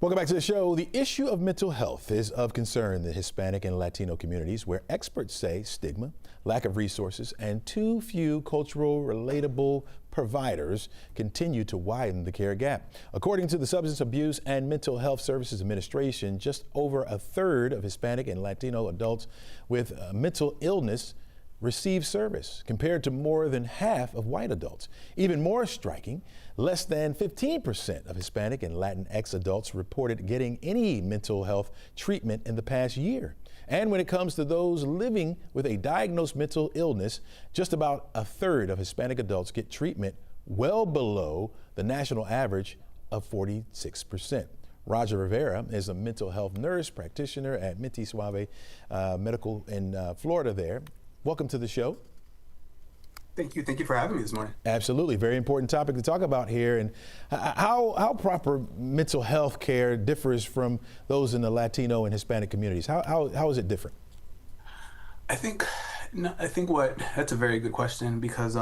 Welcome back to the show. The issue of mental health is of concern in the Hispanic and Latino communities, where experts say stigma, lack of resources, and too few cultural relatable providers continue to widen the care gap. According to the Substance Abuse and Mental Health Services Administration, just over a third of Hispanic and Latino adults with mental illness receive service, compared to more than half of white adults. Even more striking, less than 15% of Hispanic and Latinx adults reported getting any mental health treatment in the past year. And when it comes to those living with a diagnosed mental illness, just about a third of Hispanic adults get treatment, well below the national average of 46%. Roger Rivera is a mental health nurse practitioner at Minty Suave Medical in Florida there. Welcome to the show. Thank you. Thank you for having me this morning. Absolutely. Very important topic to talk about here, and how proper mental health care differs from those in the Latino and Hispanic communities. How is it different? That's a very good question, because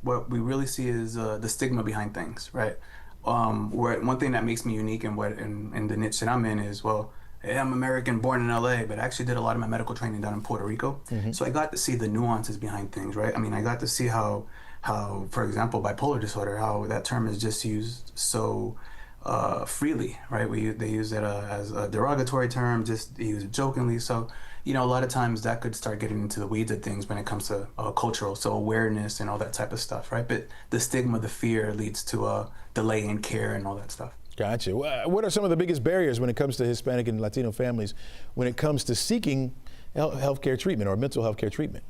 what we really see is the stigma behind things, right? One thing that makes me unique in the niche that I'm in is, well, I'm American, born in LA, but I actually did a lot of my medical training down in Puerto Rico. Mm-hmm. So I got to see the nuances behind things, right? I mean, I got to see how, for example, bipolar disorder, how that term is just used so freely, right? They use it as a derogatory term, just use it jokingly. So, a lot of times that could start getting into the weeds of things when it comes to cultural, so awareness and all that type of stuff, right? But the stigma, the fear leads to a delay in care and all that stuff. Gotcha. What are some of the biggest barriers when it comes to Hispanic and Latino families when it comes to seeking healthcare treatment or mental health care treatment?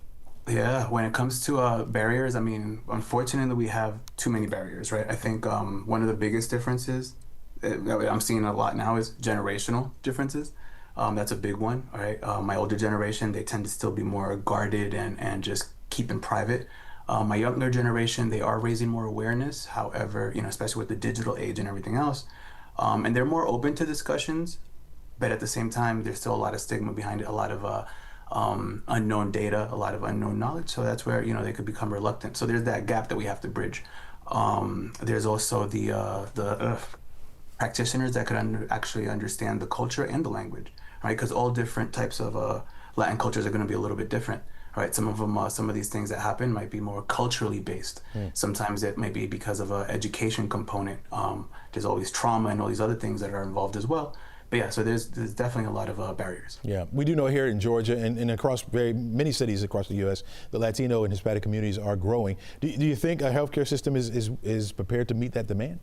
Yeah, when it comes to barriers, I mean, unfortunately, we have too many barriers, right? I think one of the biggest differences that I'm seeing a lot now is generational differences. That's a big one, right? My older generation, they tend to still be more guarded and just keep in private. My younger generation, they are raising more awareness. However, especially with the digital age and everything else, and they're more open to discussions, but at the same time, there's still a lot of stigma behind it, a lot of unknown data, a lot of unknown knowledge. So that's where, they could become reluctant. So there's that gap that we have to bridge. There's also the practitioners that could actually understand the culture and the language, right? Because all different types of Latin cultures are going to be a little bit different. Right, some of these things that happen might be more culturally based. Sometimes it may be because of an education component. There's always trauma and all these other things that are involved as well. But yeah, so there's definitely a lot of barriers. Yeah, we do know here in Georgia and across very many cities across the U.S., the Latino and Hispanic communities are growing. Do you think a healthcare system is prepared to meet that demand?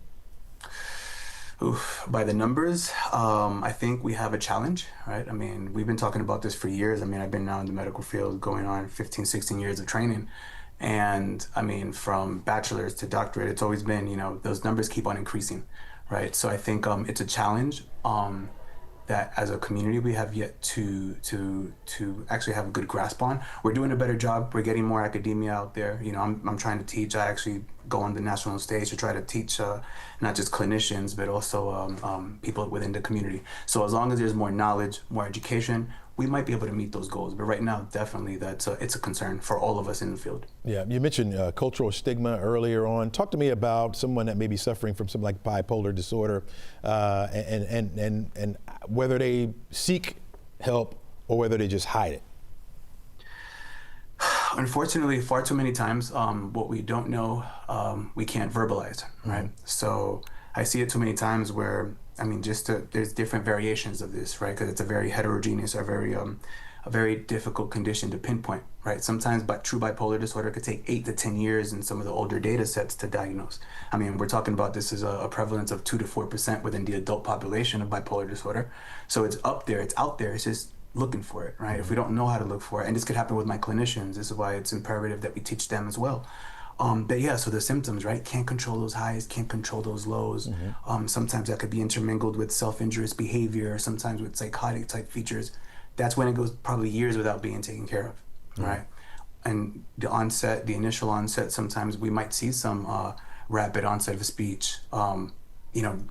By the numbers, I think we have a challenge, right? I mean, we've been talking about this for years. I mean, I've been now in the medical field going on 15, 16 years of training. And I mean, from bachelor's to doctorate, it's always been, those numbers keep on increasing, right? So I think it's a challenge that as a community we have yet to actually have a good grasp on. We're doing a better job. We're getting more academia out there. I'm trying to teach. I actually go on the national stage to try to teach not just clinicians, but also people within the community. So as long as there's more knowledge, more education, we might be able to meet those goals. But right now, definitely, it's a concern for all of us in the field. Yeah, you mentioned cultural stigma earlier on. Talk to me about someone that may be suffering from something like bipolar disorder, and whether they seek help or whether they just hide it. Unfortunately, far too many times, what we don't know, we can't verbalize, right? Mm-hmm. So I see it too many times where, I mean, there's different variations of this, right? Because it's a very heterogeneous, a very difficult condition to pinpoint, right? Sometimes true bipolar disorder could take 8 to 10 years in some of the older data sets to diagnose. I mean, we're talking about this is a prevalence of 2 to 4% within the adult population of bipolar disorder. So it's up there, it's out there, it's just looking for it, right? Mm-hmm. If we don't know how to look for it, and this could happen with my clinicians, this is why it's imperative that we teach them as well. But yeah, so the symptoms, right? Can't control those highs, can't control those lows. Mm-hmm. Sometimes that could be intermingled with self-injurious behavior, sometimes with psychotic type features. That's when it goes probably years without being taken care of, mm-hmm. right? And the initial onset, sometimes we might see some rapid onset of speech.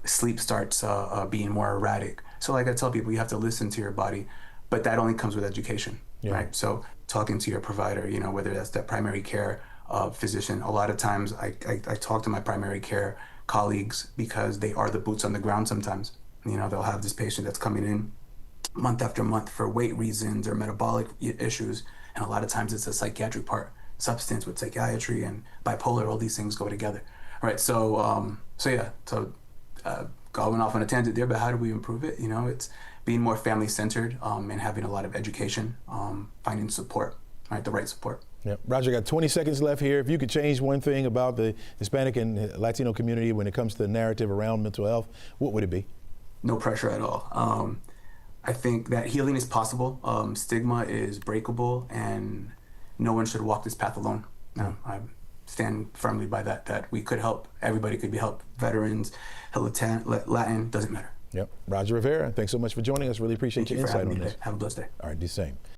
Sleep starts being more erratic. So like I tell people, you have to listen to your body, but that only comes with education, right? So talking to your provider, whether that's that primary care physician. A lot of times I talk to my primary care colleagues because they are the boots on the ground sometimes, You know, they'll have this patient that's coming in month after month for weight reasons or metabolic issues, and a lot of times it's a psychiatric part, substance with psychiatry and bipolar. All these things go together, right? So going off on a tangent there, but how do we improve it? You know, it's being more family centered and having a lot of education, finding support, right? The right support. Yeah. Roger, got 20 seconds left here. If you could change one thing about the Hispanic and Latino community when it comes to the narrative around mental health, what would it be? No pressure at all. I think that healing is possible. Stigma is breakable, and no one should walk this path alone. No, I stand firmly by that, that we could help. Everybody could be helped. Veterans, Latin, doesn't matter. Yep. Roger Rivera, thanks so much for joining us. Really appreciate your insight on this. Have a blessed day. All right, the same.